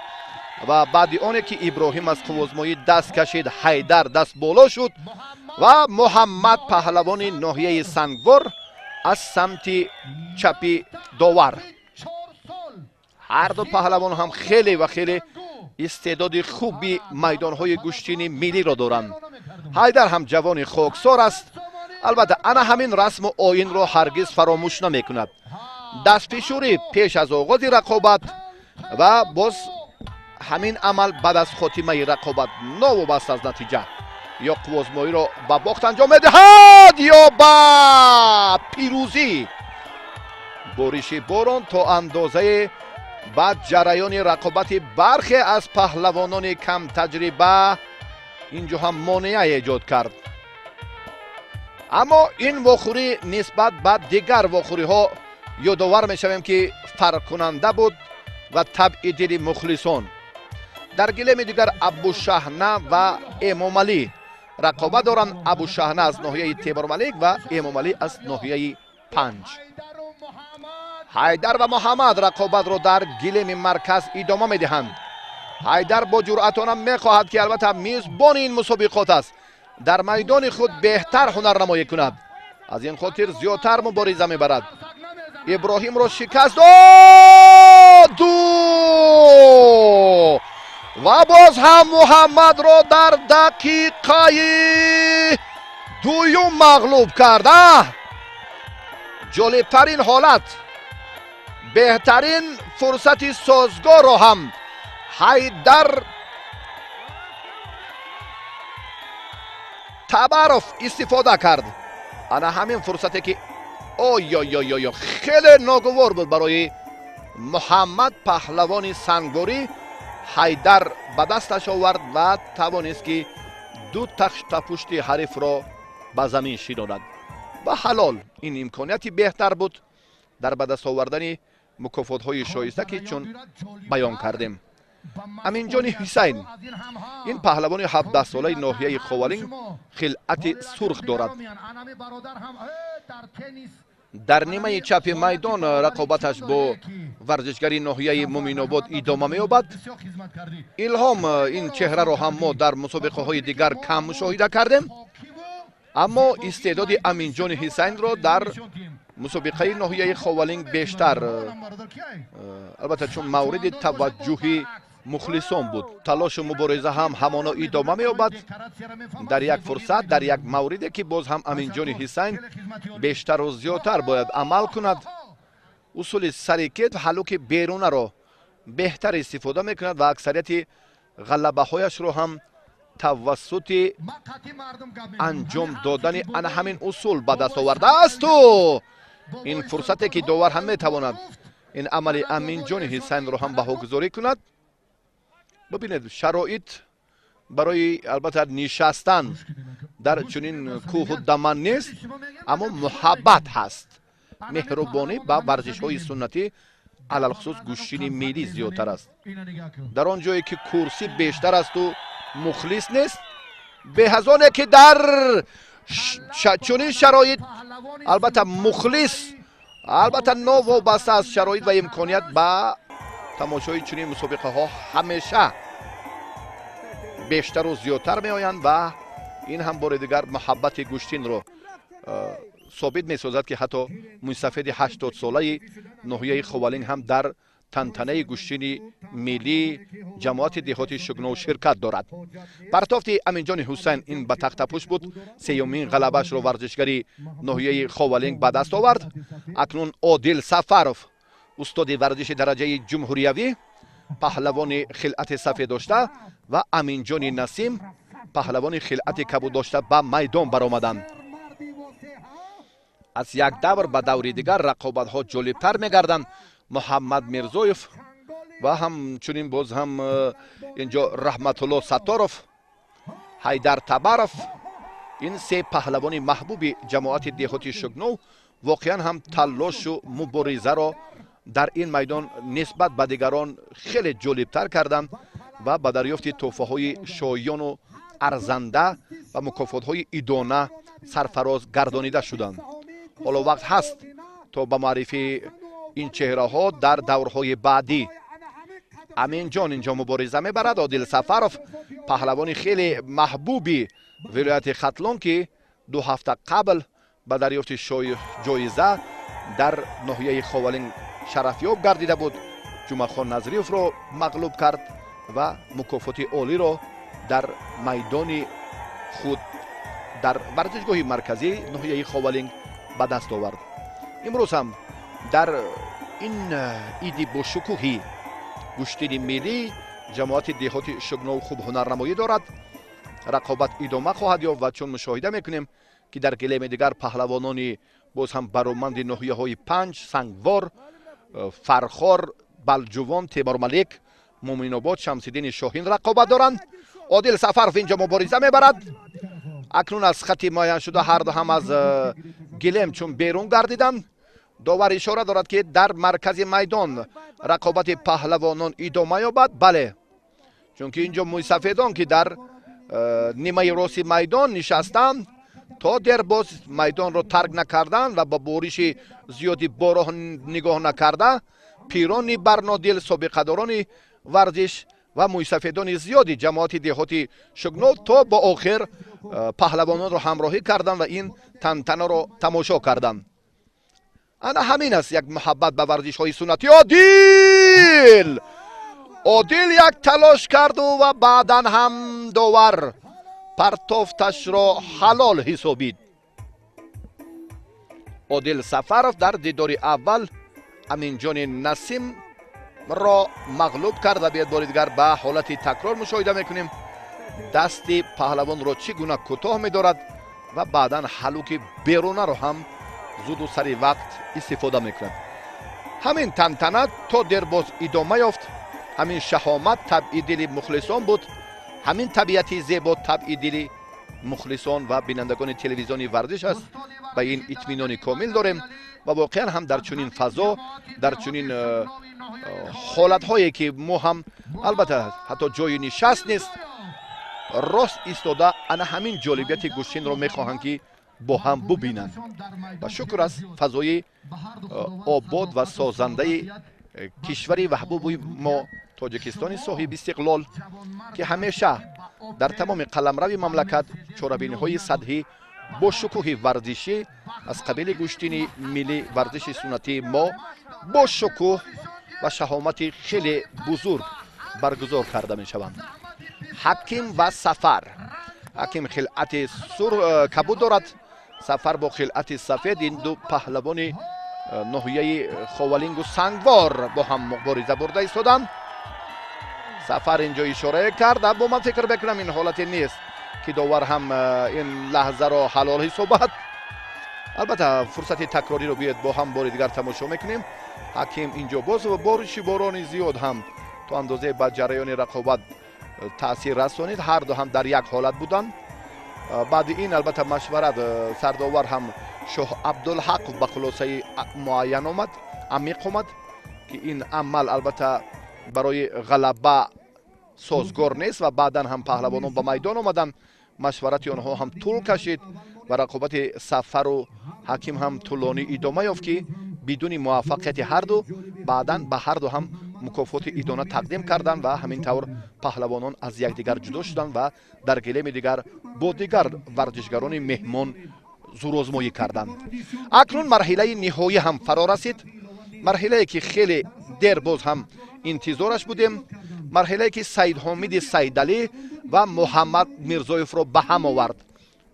ва баъди оне ки иброҳим аз қувозмоӣ даст кашид, ҳайдар даст боло шуд ва муҳаммад паҳлавони ноҳияи сангвор аз самти чапи довар. ҳар ду паҳлавон ҳам хеле ва хеле истеъдоди хуби майдонҳои гӯштини миллиро доранд. ҳайдар ҳам ҷавони хоксор аст. албатта ана ҳамин расму оинро ҳаргиз фаромӯш намекунад. дастфишурӣ пеш аз оғози рақобат ва боз ҳамин амал баъд аз хотимаи рақобат новобаста аз натиҷа ё қувозмоиро ба бохт анҷом медиҳад ё ба пирӯзӣ. бориши борон то андозае ба ҷараёни рақобати бархе аз паҳлавонони камтаҷриба инҷо ҳам монеа эҷод кард. аммо ин вохӯрӣ нисбат ба дигар вохӯриҳо ёдовар мешавем ки фарқкунанда буд ва табъи дили мухлисон. дар гилеми дигар абушаҳна ва эмомалӣ рақобат доранд. абушаҳна аз ноҳияи темурмалик ва эмомалӣ аз ноҳияи панҷ. ҳайдар ва муҳаммад рақобатро дар гилеми марказ идома медиҳанд. ҳайдар бо ҷуръатона мехоҳад ки албатта мизбони ин мусобиқот аст, дар майдони худ беҳтар ҳунарнамоӣ кунад. аз ин хотир зиёдтар мубориза мебарад. иброҳимро шикаст доду ва боз ҳам муҳаммадро дар дақиқаи дуюм мағлуб карда. ҷолибтарин ҳолат, беҳтарин фурсати созгорро ҳам ҳайдар табаров истифода кард. ана ҳамин фурсате ки ой хеле ногувор буд барои муҳаммад паҳлавони сангворӣ. ҳайдар ба дасташ овард ва тавонист ки ду тахтапушти ҳарифро ба замин шинонад. ба ҳалол ин имконияти беҳтар буд дар ба даст овардани мукофотҳои шоиста ки чун баён кардем. аминҷони ҳусайн ин паҳлавони 17-солаи ноҳияи ховалин хилъати сурх дорад. дар нимаи чапи майдон рақобаташ бо варзишгари ноҳияи муминобод идома меёбад. илҳом ин чеҳраро ҳам мо дар мусобиқаҳои дигар кам мушоҳида кардем, аммо истеъдоди аминҷони ҳусайнро дар мусобиқаи ноҳияи ховалин бештар, албатта чун мавриди таваҷҷӯҳи мухлисон буд. талошу мубориза ҳам ҳамона идома меёбад дар як фурсат, дар як мавриде ки боз ҳам аминҷони ҳусайн бештару зиёдтар бояд амал кунад. усули сари кетф ҳалуки берунаро беҳтар истифода мекунад ва аксарияти ғалабаҳояшро ҳам тавассути анҷом додани ана ҳамин усул ба даст овардаасту ин фурсате ки довар ҳам метавонад ин амали аминҷони ҳусайнро ҳам баҳогузорӣ кунад. бибинед шароит барои албатта нишастан дар чунин кӯҳу даман нест, аммо муҳаббат ҳаст. меҳрубонӣ ба варзишҳои суннатӣ алалхусус гӯштини миллӣ зиёдтар аст. дар он ҷое ки курсӣ бештар асту мухлис нест, беҳаз оне ки дар чунин шароит албатта мухлис, албатта новобаста аз шароит ва имконият ба тамошои чунин мусобиқаҳо ҳамеша бештару зиёдтар меоянд ва ин ҳам бори дигар муҳаббати гӯштинро собит месозад ки ҳатто мусафеди 80-солаи ноҳияи ховалин ҳам дар тантанаи гӯштини миллӣ ҷамоати деҳоти шугнов ширкат дорад. партофти аминҷони ҳусайн ин ба тахтапуш буд. сеюмин ғалабаашро варзишгари ноҳияи ховалин ба даст овард. акнун одил сафаров устоди варзиши дараҷаи ҷумҳуриявӣ паҳлавони хилъати сафедошта ва аминҷони насим паҳлавони хилъати кабуддошта ба майдон баромаданд. аз як давр ба даври дигар рақобатҳо ҷолибтар мегарданд. муҳаммад мирзоев ва ҳамчунин боз ҳам инҷо раҳматулло сатторов, ҳайдар табаров این سه پهلوان محبوب جماعت دهاتی شگنو واقعا هم تلاش و مبارزه را در این میدان نسبت به دیگران خیلی جالبتر کردند و به دریافت تحفه‌های شایان و ارزنده و مکافات‌های ایدانه سرفراز گردانیده شدند. حالا وقت هست تا به معرفی این چهره ها در دورهای بعدی. امین جان اینجا مبارزه میبرد. عادل سفرов پهلوان خیلی محبوبی ولایت ختلان که 2 هفته قبل به دریافت جایزه در ناحیه خاولین شرفیاب گردیده بود. جمعخان نظریف را مغلوب کرد و مکافات عالی را در میدان خود در ورزشگاه مرکزی ناحیه خاولین به دست آورد. امروز هم در این عید با شکوهی گشتین ملی جماعت دهات شگنو خوب هنرنمایی دارد. رقابت ادامه خواهد یافت و چون مشاهده میکنیم که در گلیم دیگر پهلوانان باز هم برآمند ناحیه های 5 سنگوار، فرخار، بلجوان، تیمور ملک، مومن آباد، شمس‌الدین شاهین رقابت دارند. عادل سفرов اینجا مبارزه میبرد. اکنون از خط معین شده هر دو هم از گلیم چون بیرون گردیدند. داور اشاره دارد که در مرکز میدان رقابت پهلوانان ادامه یابد. بله، چون که اینجا موی سفیدان که در نیمه راست میدان نشستند تا در باز میدان را ترک نکردند و با بارش زیادی باران نگاه نکرده پیران برنادل سابقه‌داران ورزش و موی سفیدان زیادی جماعت دهاتی شگنو تا با آخر پهلوانان را همراهی کردند و این تنتنه را تماشا کردند. انا همین است یک محبت به ورزش های سنتی. عادل یک تلاش کرد و بعدا هم داور پرتافتش را حلال حسابید. عادل سفرов در دیدار اول امین جان نسیم را مغلوب کرد و به بار دیگر به حالت تکرار مشاهده میکنیم دست پهلوان را چگونه کوتاه می‌دارد و بعدا حلوک بیرونه را هم زود و سری وقت استفاده میکند. همین تنتنه تا در باز ادامه یافت. همین شهامت طبع دل مخلصان بود. همین طبیعت زیبا طبع دل مخلصان و بینندگان تلویزیونی ورزش است. به این اطمینان کامل داریم و واقعا هم در چنین فضا در چنین حالت هایی که ما هم البته حتی جای نشست نیست راست ایستاده انا همین جالبیت گوشین رو میخواهند که با هم ببینند و شکر از فضای آباد و سازنده کشوری محبوب ما تاجیکستان صاحب استقلال که همیشه در تمام قلمرو مملکت چاره‌بینی های سطحی با شکوه ورزشی از قبیل گشتین ملی ورزش سنتی ما با شکوه و شهامت خیلی بزرگ برگزار کرده می شوند. حکیم و سفر. حکیم خلعت کبود دارد، سفر با خلعت سفید. این دو پهلوان ناحیه خاولینگ و سنگوار با هم مبارزه برده ایستادند. سفر اینجا اشاره کرد اما من فکر بکنم این حالت نیست که داور هم این لحظه را حلال حسابد. البته فرصت تکراری رو بیاد با هم بار دیگر تماشا میکنیم. حکیم اینجا باز و بارش باران زیاد هم تو اندازه به جریان رقابت تاثیر رسانید. هر دو هم در یک حالت بودند. بعد این البته مشورت سرداور هم شاه عبدالحق به خلاصه معین آمد، عمیق آمد که این عمل البته برای غلبه سازگار نیست و بعدا هم پهلوانان به میدان آمدن. مشورت آنها هم طول کشید و رقابت سفر و حکیم هم طولانی ادامه یافت که بدون موفقیت هر دو بعدا به هر دو هم مکافات ادانه تقدیم کردند و همین طور پهلوانان از یکدیگر جدا شدند و در گلیم دیگر با دیگر ورزشگران مهمان زورآزمایی کردند. اکنون مرحله نهایی هم فرا رسید. مرحله که خیلی دیر باز هم انتظارش بودیم. مرحله که سید حامد سیدعلی و محمد میرزایف را به هم آورد.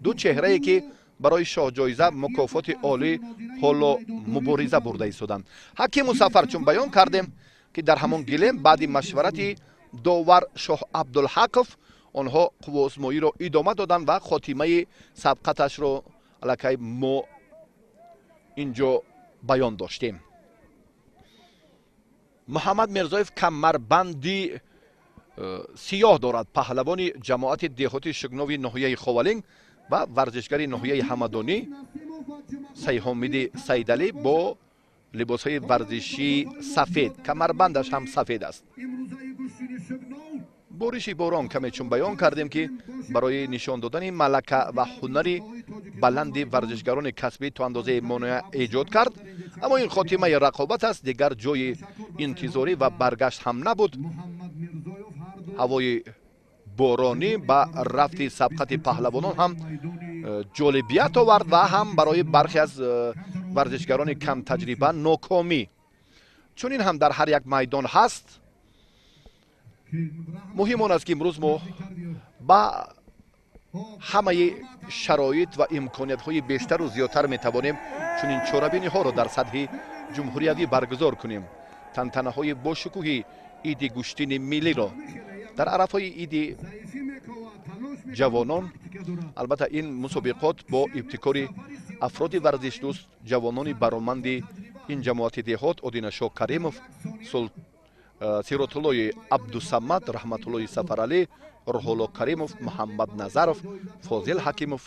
دو چهره که برای شاه جایزه مکافات عالی حالا مبارزه برده ایستادند. حکیم و سفر چون بیان کردیم که در همان گلیم بعد مشورت داور شاه عبدالحق آنها قوازمایی را ادامه دادند و خاتمه سبقتش را الکی ما اینجا بیان داشتیم. محمد میرزایف کمربندی سیاه دارد. پهلوان جماعت دهاتی شگنوی ناحیه خاولینگ ва варзишгари ноҳияи ҳамадонӣ Сайҳомиди Сайдалӣ бо либосҳои варзишӣ сафед, камарбандаш ҳам сафед аст. бориши борон каме чун баён кардем ки барои нишон додани малака ва ҳунари баланди варзишгарони касбӣ то андозае монеа эҷод кард, аммо ин хотимаи рақобат аст. Дигар ҷои интизорӣ ва баргашт ҳам набуд. ҳавои боронӣ ба рафти сабқати паҳлавонон ҳам ҷолибият овард ва ҳам барои бархе аз варзишгарони камтаҷриба нокомӣ. чунин ҳам дар ҳар як майдон ҳаст. муҳим он аст ки имрӯз мо ба ҳамаи шароит ва имкониятҳои бештару зиёдтар метавонем чунин чорабиниҳоро дар сатҳи ҷумҳуриявӣ баргузор кунем. тантанаҳои бошукӯҳи иди гӯштини миллиро дар арафҳои иди ҷавонон, албатта ин мусобиқот бо ибтикори афроди варзишдӯст, ҷавонони бароманди ин ҷамоати деҳот, Одинашоҳ Каримов, Сиротуллои Абдусамад, Раҳматуллои Сафаралӣ, Рӯҳулло Каримов, Муҳаммад Назаров, Фозил Ҳакимов,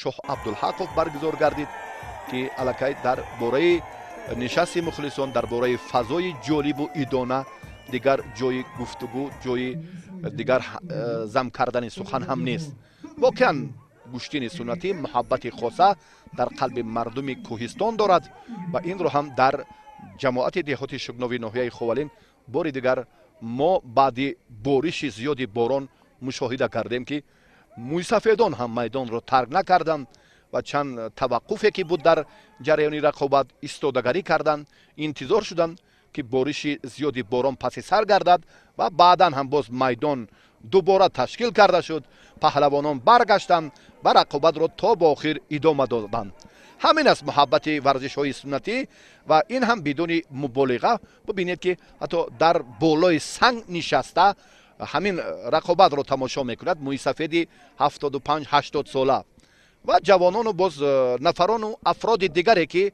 Шоҳ Абдулҳақов баргузор гардид ки аллакай дар бораи нишасти мухлисон, дар бораи фазои ҷолибу идона дигар ҷои гуфтугӯ, ҷои дигар зам кардани сухан ҳам нест. воқеан гӯштини суннатӣ муҳаббати хоса дар қалби мардуми кӯҳистон дорад ва инро ҳам дар ҷамоати деҳоти шугнови ноҳияи Ховалин бори дигар мо баъди бориши зиёди борон мушоҳида кардем ки мӯйсафедон ҳам майдонро тарк накарданд ва чанд таваққуфе ки буд дар ҷараёни рақобат истодагарӣ карданд, интизор шуданд ки бориши зиёди борон паси сар гардад ва баъдан ҳам боз майдон дубора ташкил карда шуд. паҳлавонон баргаштанд ва рақобатро то ба охир идома доданд. ҳамин аст муҳаббати варзишҳои суннатӣ ва ин ҳам бидуни муболиға. бубинед ки ҳатто дар болои санг нишаста ҳамин рақобатро тамошо мекунад мӯйсафеди 75-80 сола ва ҷавонону боз нафарону афроди дигаре ки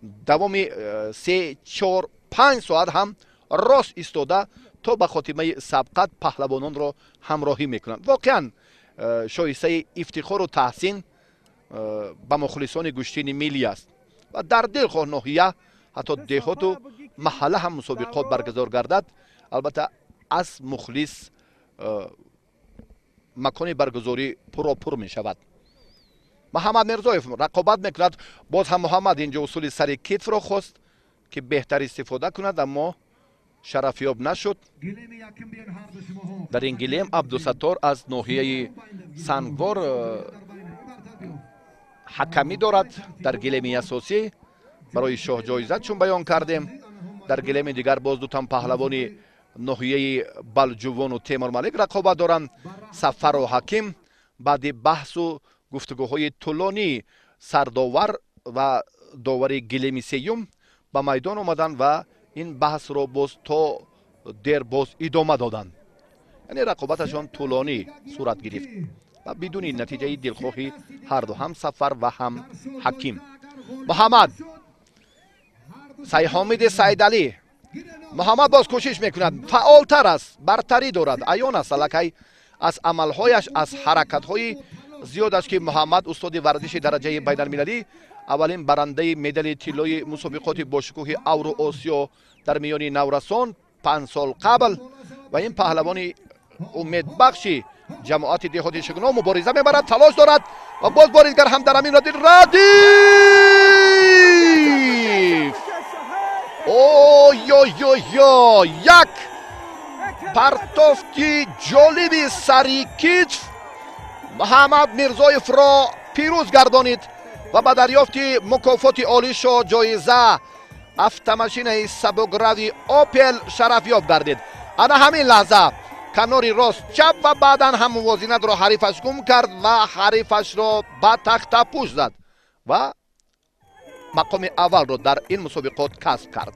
давоми 3-4-5 соат ҳам рост истода то ба хотимаи сабқат паҳлавононро ҳамроҳӣ мекунанд. воқеан шоистаи ифтихору таҳсин ба мухлисони гӯштини миллӣ аст ва дар дилхоҳ ноҳия ҳатто деҳоту маҳалла ҳам мусобиқот баргузор гардад. албатта аз мухлис макони баргузорӣ пуропур мешавад. Муҳаммад Мирзоев рақобат мекунад. боз ҳам Муҳаммад инҷо усули сари китфро хост ки беҳтар истифода кунад, аммо шарафёб нашуд. дар ин гилем Абдусаттор аз ноҳияи Сангвор ҳакамӣ дорад. дар гилеми асосӣ барои Шоҳ ҷоиза чун баён кардем. дар гилеми дигар боз дутан паҳлавони ноҳияи Балҷувону Темур Малик рақобат доранд. Сафару Ҳаким баъди баҳсу гуфтугӯҳои тӯлонӣ сардовар ва довари гилеми сеюм ба майдон омаданд ва ин баҳсро боз то дер боз идома доданд. яъне рақобаташон тӯлонӣ сурат гирифт ва бидуни натиҷаи дилхоҳи ҳарду ҳам Сафар ва ҳам Ҳаким. Муҳаммад Сайҳомиди Сайдалӣ. муҳаммад боз кӯшиш мекунад, фаъолтар аст, бартарӣ дорад. аён аст аллакай аз амалҳояш, аз ҳаракатҳои зиёдаш ки муҳаммад устоди варзиши дараҷаи байналмилалӣ, аввалин барандаи медали тиллои мусобиқоти бошукӯҳи Авру Осиё дар миёни Наврасон 5 сол қабл ва ин паҳлавони умедбахши ҷамоати деҳоти шугно мубориза мебарад, талош дорад ва боз бори дигар ҳам дар ҳамин Радиф як партофти ҷолиби сари китф Муҳаммад Мирзоевро пирӯз гардонид ва ба дарёфти мукофоти Олӣ Шоҳ ҷоиза автомашинаи сабукрави Opel шарафёб гардид. ана ҳамин лаҳза канори рост чап ва баъдан ҳам мувозинатро ҳарифаш гум кард ва ҳарифашро ба тахта пӯш зад ва мақоми аввалро дар ин мусобиқот касб кард.